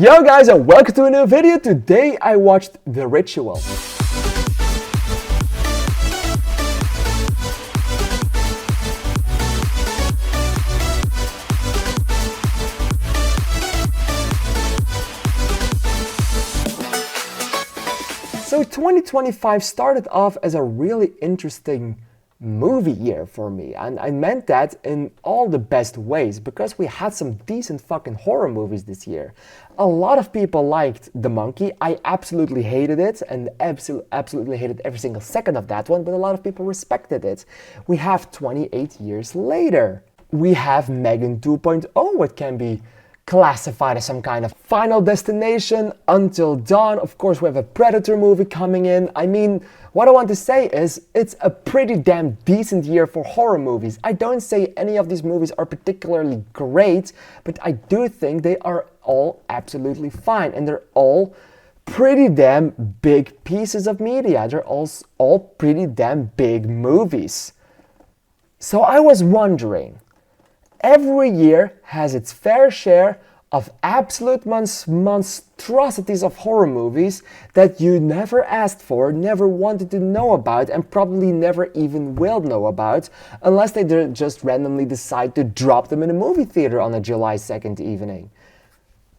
Yo guys, and welcome to a new video. Today I watched The Ritual. So 2025 started off as a really interesting movie year for me, and I meant that in all the best ways because we had some decent fucking horror movies this year. A lot of people liked The Monkey. I absolutely hated it and absolutely hated every single second of that one, but a lot of people respected it. We have 28 years later. We have Megan 2.0, what can be classified as some kind of Final Destination, Until Dawn. Of course, we have a Predator movie coming in. I mean, what I want to say is it's a pretty damn decent year for horror movies. I don't say any of these movies are particularly great, but I do think they are all absolutely fine, and they're all pretty damn big pieces of media. They're all pretty damn big movies. So I was wondering, every year has its fair share of absolute monstrosities of horror movies that you never asked for, never wanted to know about, and probably never even will know about, unless they just randomly decide to drop them in a movie theater on a July 2nd evening.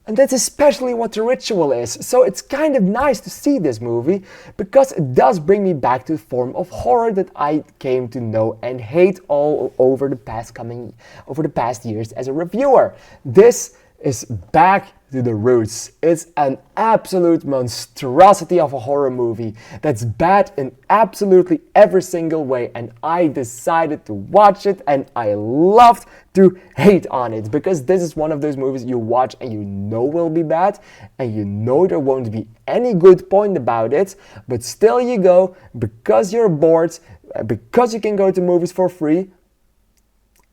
And that's especially what The Ritual is. So it's kind of nice to see this movie because it does bring me back to a form of horror that I came to know and hate all over the past years as a reviewer. This is back to the roots. It's an absolute monstrosity of a horror movie that's bad in absolutely every single way, and I decided to watch it and I loved to hate on it because this is one of those movies you watch and you know will be bad and you know there won't be any good point about it, but still you go because you're bored, because you can go to movies for free.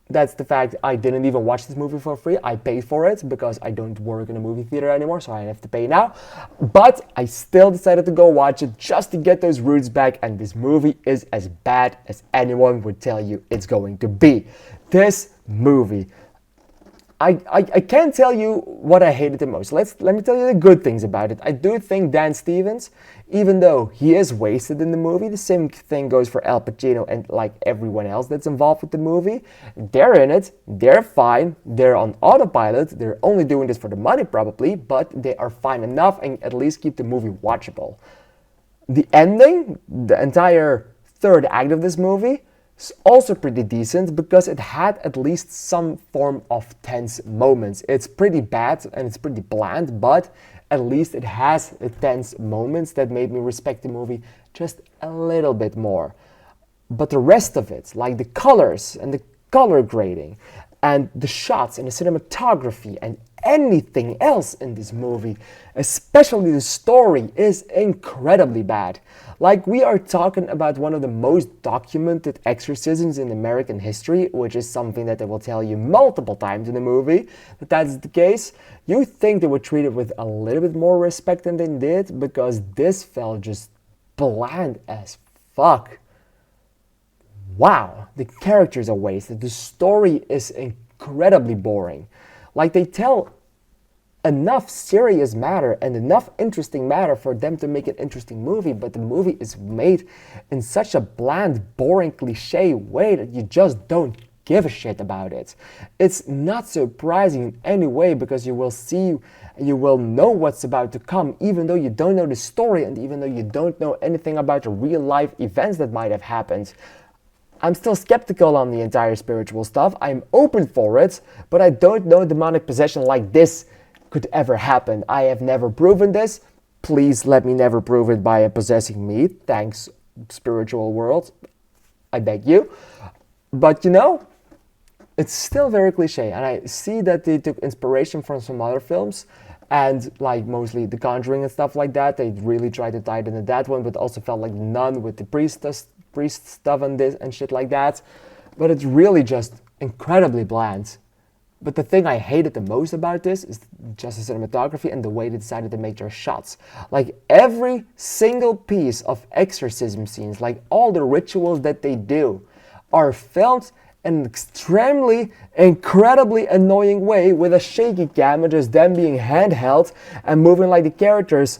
That's the fact. I didn't even watch this movie for free. I paid for it because I don't work in a movie theater anymore, so I have to pay now. But I still decided to go watch it just to get those roots back, and this movie is as bad as anyone would tell you it's going to be. This movie, I can't tell you what I hated the most. Let me tell you the good things about it. I do think Dan Stevens, even though he is wasted in the movie, the same thing goes for Al Pacino and like everyone else that's involved with the movie. They're in it, they're fine, they're on autopilot, they're only doing this for the money probably, but they are fine enough and at least keep the movie watchable. The ending, the entire third act of this movie, is also pretty decent because it had at least some form of tense moments. It's pretty bad and it's pretty bland, but at least it has tense moments that made me respect the movie just a little bit more. But the rest of it, like the colors and the color grading and the shots and the cinematography and anything else in this movie, especially the story, is incredibly bad. Like, we are talking about one of the most documented exorcisms in American history, which is something that they will tell you multiple times in the movie, that that's the case. You think they would treat it with a little bit more respect than they did, because this felt just bland as fuck. Wow, the characters are wasted, the story is incredibly boring. Like, they tell enough serious matter and enough interesting matter for them to make an interesting movie, but the movie is made in such a bland, boring, cliche way that you just don't give a shit about it. It's not surprising in any way because you will know what's about to come, even though you don't know the story and even though you don't know anything about the real life events that might have happened. I'm still skeptical on the entire spiritual stuff. I'm open for it, but I don't know demonic possession like this could ever happen. I have never proven this. Please let me never prove it by possessing me. Thanks, spiritual world. I beg you. But you know, it's still very cliche, and I see that they took inspiration from some other films, and like mostly The Conjuring and stuff like that. They really tried to tie it into that one, but also felt like Nun with the priest stuff and this and shit like that. But it's really just incredibly bland. But the thing I hated the most about this is just the cinematography and the way they decided to make their shots. Like, every single piece of exorcism scenes, like all the rituals that they do, are filmed in an extremely, incredibly annoying way with a shaky cam and just them being handheld and moving like the characters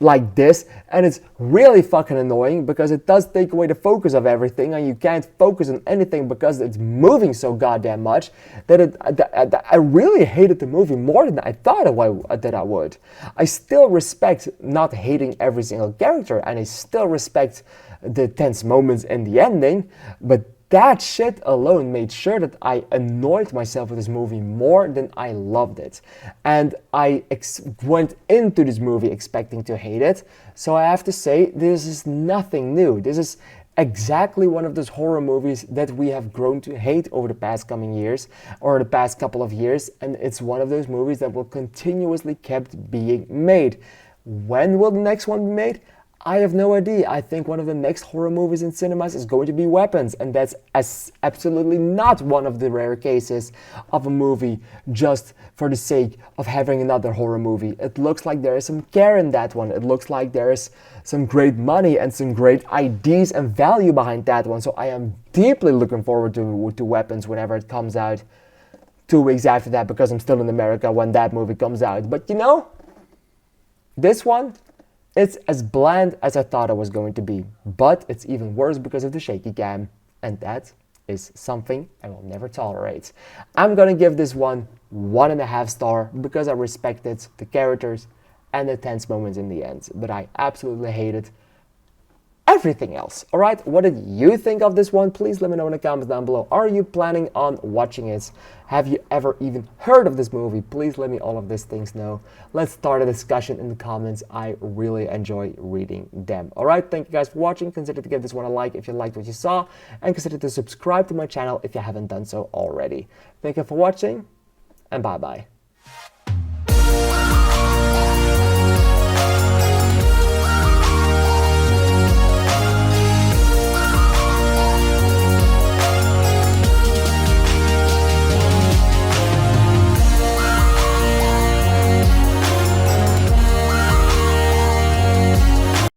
like this, and it's really fucking annoying because it does take away the focus of everything and you can't focus on anything because it's moving so goddamn much that I really hated the movie more than I thought that I would. I still respect not hating every single character and I still respect the tense moments in the ending, but that shit alone made sure that I annoyed myself with this movie more than I loved it. And I went into this movie expecting to hate it. So I have to say, this is nothing new. This is exactly one of those horror movies that we have grown to hate over the past coming years or the past couple of years. And it's one of those movies that will continuously kept being made. When will the next one be made? I have no idea. I think one of the next horror movies in cinemas is going to be Weapons, and that's absolutely not one of the rare cases of a movie just for the sake of having another horror movie. It looks like there is some care in that one. It looks like there is some great money and some great ideas and value behind that one. So I am deeply looking forward to Weapons whenever it comes out 2 weeks after that, because I'm still in America when that movie comes out. But you know, this one, it's as bland as I thought it was going to be, but it's even worse because of the shaky cam, and that is something I will never tolerate. I'm gonna give this one 1.5 stars because I respected the characters and the tense moments in the end, but I absolutely hated everything else. Alright, what did you think of this one? Please let me know in the comments down below. Are you planning on watching it? Have you ever even heard of this movie? Please let me all of these things know. Let's start a discussion in the comments. I really enjoy reading them. Alright, thank you guys for watching. Consider to give this one a like if you liked what you saw, and consider to subscribe to my channel if you haven't done so already. Thank you for watching, and bye bye.